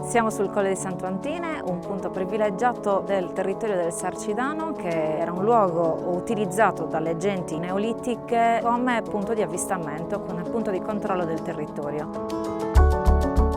Siamo sul Colle di Sant'Antine, un punto privilegiato del territorio del Sarcidano, che era un luogo utilizzato dalle genti neolitiche come punto di avvistamento, come punto di controllo del territorio.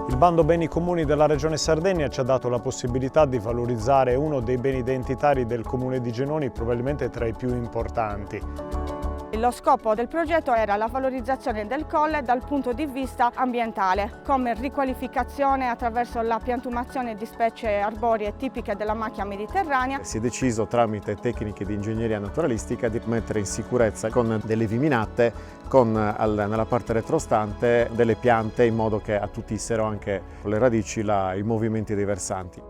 Il bando beni comuni della Regione Sardegna ci ha dato la possibilità di valorizzare uno dei beni identitari del Comune di Genoni, probabilmente tra i più importanti. Lo scopo del progetto era la valorizzazione del colle dal punto di vista ambientale, come riqualificazione attraverso la piantumazione di specie arboree tipiche della macchia mediterranea. Si è deciso tramite tecniche di ingegneria naturalistica di mettere in sicurezza con delle viminate, con nella parte retrostante delle piante, in modo che attutissero anche con le radici i movimenti dei versanti.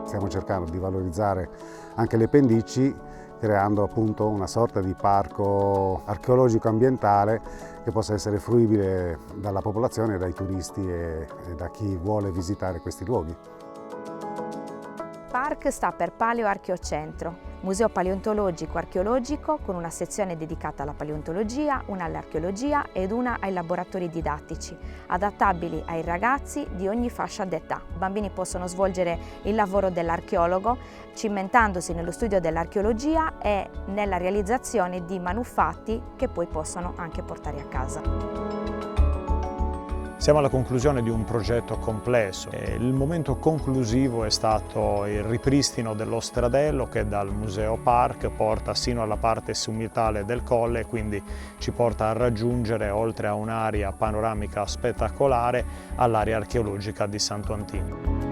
Stiamo cercando di valorizzare anche le pendici, creando appunto una sorta di parco archeologico ambientale che possa essere fruibile dalla popolazione, dai turisti e da chi vuole visitare questi luoghi. PARC sta per Paleo Archeocentro, museo paleontologico archeologico con una sezione dedicata alla paleontologia, una all'archeologia ed una ai laboratori didattici, adattabili ai ragazzi di ogni fascia d'età. I bambini possono svolgere il lavoro dell'archeologo, cimentandosi nello studio dell'archeologia e nella realizzazione di manufatti che poi possono anche portare a casa. Siamo alla conclusione di un progetto complesso. Il momento conclusivo è stato il ripristino dello stradello che dal Museo Parc porta sino alla parte sommitale del colle, quindi ci porta a raggiungere, oltre a un'area panoramica spettacolare, all'area archeologica di Sant'Antine.